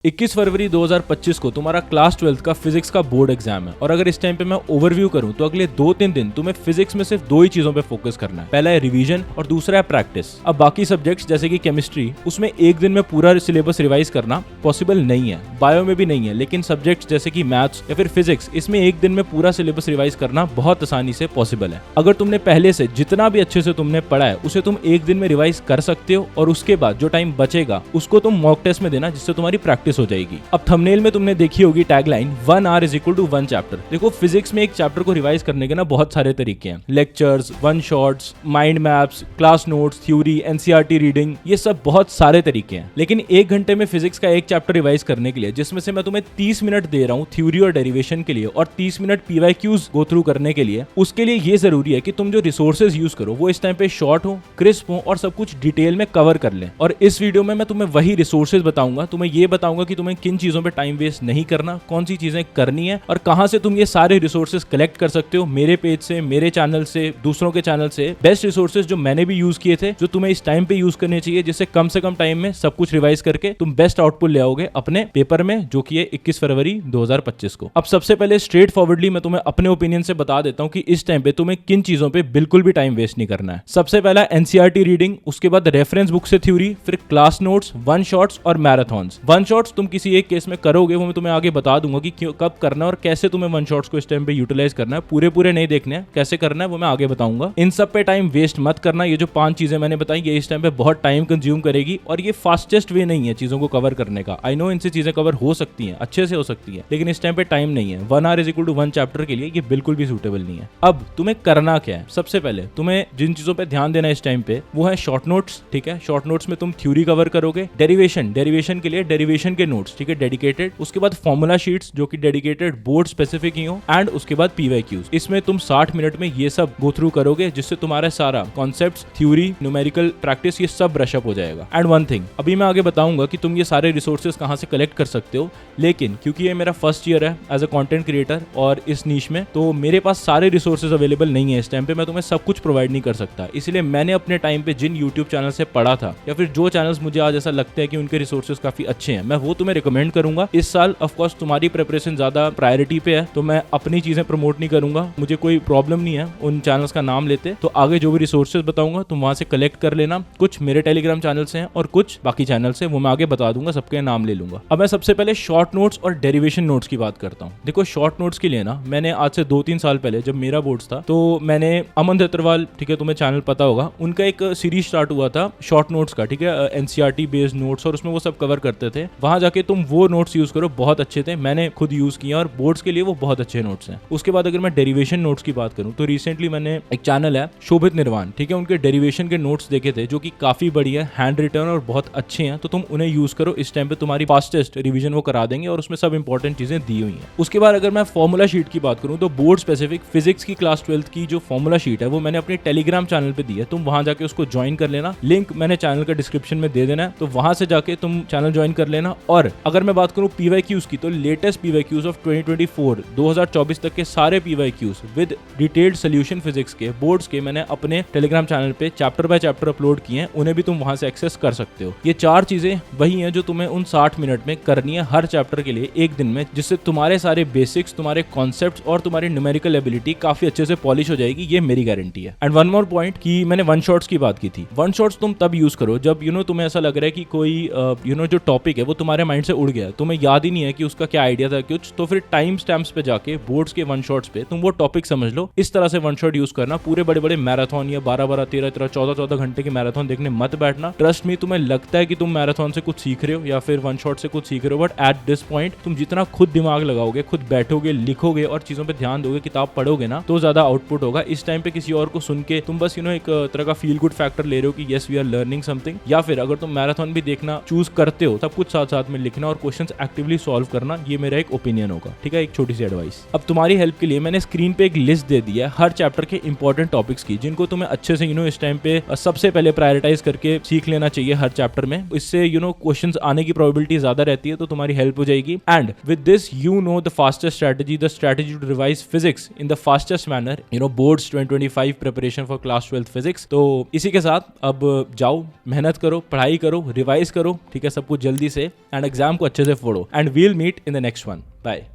21 फरवरी 2025 को तुम्हारा class 12th का फिजिक्स का बोर्ड एग्जाम है और अगर इस टाइम पे मैं ओवरव्यू करूं तो अगले 2-3 दिन तुम्हें फिजिक्स में सिर्फ दो ही चीजों पे फोकस करना है। पहला है रिवीजन और दूसरा है प्रैक्टिस। अब बाकी सब्जेक्ट्स जैसे कि केमिस्ट्री, उसमें एक दिन में पूरा सिलेबस रिवाइज करना पॉसिबल नहीं है, बायो में भी नहीं है, लेकिन सब्जेक्ट्स जैसे कि मैथ्स या फिर फिजिक्स, इसमें एक दिन में पूरा सिलेबस रिवाइज करना बहुत आसानी से पॉसिबल है। अगर तुमने पहले से जितना भी अच्छे से तुमने पढ़ा है उसे तुम एक दिन में रिवाइज कर सकते हो और उसके बाद जो टाइम बचेगा उसको तुम मॉक टेस्ट में देना, जिससे तुम्हारी प्रैक्टिस हो जाएगी। अब थंबनेल में तुमने देखी होगी tagline 1 hour is equal to 1 chapter। देखो फिजिक्स में एक चैप्टर को रिवाइज करने के ना बहुत सारे तरीके हैं, lectures, one shots, mind maps, class notes, theory, NCERT reading, ये सब बहुत सारे तरीके हैं। लेकिन एक घंटे में फिजिक्स का एक चैप्टर रिवाइज करने के लिए, जिसमें से मैं तुम्हें 30 मिनट दे रहा हूँ थ्योरी और डेरिवेशन के लिए और 30 मिनट पीवाईक्यूज गो थ्रू करने के लिए, उसके लिए ये जरूरी है कि तुम जो रिसोर्सेज यूज करो वो इस टाइम पे शॉर्ट हो, क्रिस्प हो और सब कुछ डिटेल में कवर कर ले। और इस वीडियो में मैं तुम्हें वही रिसोर्सेज बताऊंगा, तुम्हें ये बताऊंगा कि तुम्हें किन चीजों पे टाइम वेस्ट नहीं करना, कौन सी चीजें करनी है और कहां से तुम ये सारे रिसोर्सेज कलेक्ट कर सकते हो, मेरे पेज से, मेरे चैनल से, दूसरों के चैनल से। बेस्ट रिसोर्सेज जो मैंने भी यूज किए थे, जो तुम्हें इस टाइम पे यूज करने चाहिए, जिससे कम से कम टाइम में सब कुछ रिवाइज करके तुम बेस्ट आउटपुट ले आओगे अपने पेपर में, जो कि है 21 फरवरी 2025 को। अब सबसे पहले स्ट्रेट फॉरवर्डली मैं तुम्हें अपने ओपिनियन से बता देता हूं कि इस टाइम पे तुम्हें किन चीजों पे बिल्कुल भी टाइम वेस्ट नहीं करना है। सबसे पहला एनसीईआरटी रीडिंग, उसके बाद रेफरेंस बुक से थ्योरी, फिर क्लास नोट्स, वन शॉट्स और मैराथन्स। वन शॉट्स तुम किसी एक केस में करोगे, वो मैं तुम्हें आगे बता दूंगा कि क्यों, कब करना है और कैसे तुम्हें वन शॉट्स को इस टाइम पे यूटिलाइज करना है। पूरे नहीं देखने हैं, कैसे करना है वो मैं आगे बताऊंगा। इन सब पे टाइम वेस्ट मत करना। ये जो 5 चीजें मैंने बताई ये इस टाइम पे बहुत टाइम कंज्यूम करेगी और ये फास्टेस्ट वे नहीं है चीजों को कवर करने का। आई नो इनसे चीजें कवर हो सकती हैं, अच्छे से हो सकती है, लेकिन इस टाइम पे टाइम नहीं है। 1 hour is equal to 1 chapter के लिए ये बिल्कुल भी सूटेबल नहीं है। अब तुम्हें करना क्या है? सबसे पहले तुम्हें जिन चीजों पे ध्यान देना है इस टाइम पे वो है शॉर्ट नोट्स। ठीक है, शॉर्ट नोट्स में तुम थ्योरी कवर करोगे, डेरिवेशन के लिए डेरिवेशन के नोट्स, ठीक है, डेडिकेटेड। उसके बाद फॉर्मूला शीट्स जो कि डेडिकेटेड बोर्ड स्पेसिफिक ही हो, एंड उसके बाद पीवाईक्यूज। इसमें तुम 60 मिनट में ये सब गो थ्रू करोगे, जिससे तुम्हारा सारा कॉन्सेप्ट्स, थ्योरी, न्यूमेरिकल प्रैक्टिस, ये सब ब्रश अप हो जाएगा। एंड वन थिंग, अभी मैं आगे बताऊंगा कि तुम ये सारे रिसोर्सेज कहां से कलेक्ट कर सकते हो, लेकिन क्योंकि ये मेरा फर्स्ट ईयर है एज अ कंटेंट क्रिएटर और इस नीश में, तो मेरे पास सारे रिसोर्सेज अवेलेबल नहीं है इस टाइम पे। मैं तुम्हें सब कुछ प्रोवाइड नहीं कर सकता, इसलिए मैंने अपने टाइम पे जिन यूट्यूब चैनल से पढ़ा था या फिर जो चैनल्स मुझे आज ऐसा लगता है कि उनके रिसोर्सेज काफी अच्छे हैं, मैं वो तुम्हें रिकमेंड करूंगा। इस साल ऑफकोर्स तुम्हारी प्रिपरेशन ज्यादा प्रायोरिटी पे है, तो मैं अपनी चीजें प्रमोट नहीं करूंगा। मुझे कोई प्रॉब्लम नहीं है उन चैनल्स का नाम लेते, तो आगे जो भी रिसोर्सेज बताऊंगा तुम वहां से कलेक्ट कर लेना। कुछ मेरे टेलीग्राम चैनल से हैं और कुछ बाकी चैनल से, वो मैं आगे बता दूंगा, सबके नाम ले लूंगा। अब मैं सबसे पहले शॉर्ट नोट्स और डेरिवेशन नोट्स की बात करता हूँ। देखो शॉर्ट नोट्स के लिए ना, मैंने आज से 2-3 साल पहले जब मेरा बोर्ड्स था, तो मैंने अमन दत्तरवाल, ठीक है, तुम्हें चैनल पता होगा, उनका एक सीरीज स्टार्ट हुआ था शॉर्ट नोट्स का, ठीक है, एनसीईआरटी बेस्ड नोट्स, और उसमें वो सब कवर करते थे। वहां जाके तुम वो नोट्स यूज करो, बहुत अच्छे थे, मैंने खुद यूज किया और बोर्ड्स के लिए वो बहुत अच्छे नोट्स हैं। उसके बाद अगर मैं डेरिवेशन नोट्स की बात करूं तो रिसेंटली मैंने एक चैनल है शोभित निर्वाण, ठीक है, उनके डेरिवेशन के नोट्स देखे थे जो कि काफी बढ़िया, हैंड रिटन और बहुत अच्छे हैं, तो तुम उन्हें यूज करो। इस टाइम पे तुम्हारी फास्टेस्ट रिवीजन वो करा देंगे और उसमें सब इंपॉर्टेंट चीजें दी हुई हैं। उसके बाद अगर मैं फॉर्मूला शीट की बात करूं तो बोर्ड स्पेसिफिक फिजिक्स की क्लास 12th की जो फॉर्मूला शीट है वो मैंने अपने टेलीग्राम चैनल पे दी है, तुम वहां जाके उसको ज्वाइन कर लेना। लिंक मैंने चैनल का डिस्क्रिप्शन में दे देना है, तो वहां से जाके तुम चैनल ज्वाइन कर लेना। और अगर मैं बात करूं पीवाईक्यूज की, तो लेटेस्ट पीवाईक्यूज ऑफ 2024 तक के सारे PYQs with detailed solution physics के बोर्ड्स के मैंने अपने टेलीग्राम चैनल पे चैप्टर बाय चैप्टर अपलोड किए हैं, उन्हें भी तुम वहां से एक्सेस कर सकते हो। ये 4 चीजें वही हैं जो तुम्हें उन 60 मिनट में करनी है हर चैप्टर के लिए एक दिन में, जिससे तुम्हारे सारे बेसिक्स, तुम्हारे कॉन्सेप्ट्स और तुम्हारी न्यूमेरिकल एबिलिटी काफी अच्छे से पॉलिश हो जाएगी, ये मेरी गारंटी है। एंड वन मोर पॉइंट कि मैंने वन शॉट्स की बात की थी। वन शॉट्स तुम तब यूज करो जब तुम्हें ऐसा लग रहा है कि कोई जो टॉपिक है वो तुम्हारे माइंड से उड़ गया, तुम्हें याद ही नहीं है कि उसका क्या आइडिया था कुछ, तो फिर टाइम स्टैम्प्स पे जाके बोर्ड्स के वन शॉट्स पे तुम वो टॉपिक समझ लो। इस तरह से वन शॉट यूज करना। पूरे बड़े मैराथन या 12-12, 13-13, 14-14 घंटे के मैराथन देखने मत बैठना। ट्रस्ट मी, तुम्हें लगता है कि तुम मैराथन से कुछ सीख रहे हो या फिर वन शॉट से कुछ सीख रहे हो, बट एट दिस पॉइंट तुम जितना खुद दिमाग लगाओगे, खुद बैठोगे, लिखोगे और चीजों पे ध्यान दोगे, किताब पढ़ोगे ना, तो ज्यादा आउटपुट होगा। इस टाइम पे किसी और को सुन के तुम बस एक तरह का फील गुड फैक्टर ले रहे हो कि yes we are learning something, या फिर अगर तुम मैराथन भी देखना चूज करते हो, सब कुछ साथ साथ में लिखना और क्वेश्चंस एक्टिवली सॉल्व करना, ये मेरा एक ओपिनियन होगा, ठीक है, एक छोटी सी एडवाइस। अब तुम्हारी हेल्प के लिए मैंने स्क्रीन पे एक लिस्ट दे दी है हर चैप्टर के इंपॉर्टेंट टॉपिक्स की, जिनको तुम्हें अच्छे से इस टाइम पे सबसे पहले प्रायोरिटाइज करके सीख लेना चाहिए हर चैप्टर में। इससे क्वेश्चंस आने की प्रोबेबिलिटी ज्यादा रहती है, तो तुम्हारी हेल्प हो जाएगी। And with this the fastest strategy, the strategy to revise physics in the fastest manner, boards 2025 preparation for class 12th physics. तो इसी के साथ अब जाओ, मेहनत करो, पढ़ाई करो, रिवाइज करो, ठीक है, सब कुछ जल्दी से। एंड एग्जाम को अच्छे से पढ़ो and we'll meet in the next one. Bye.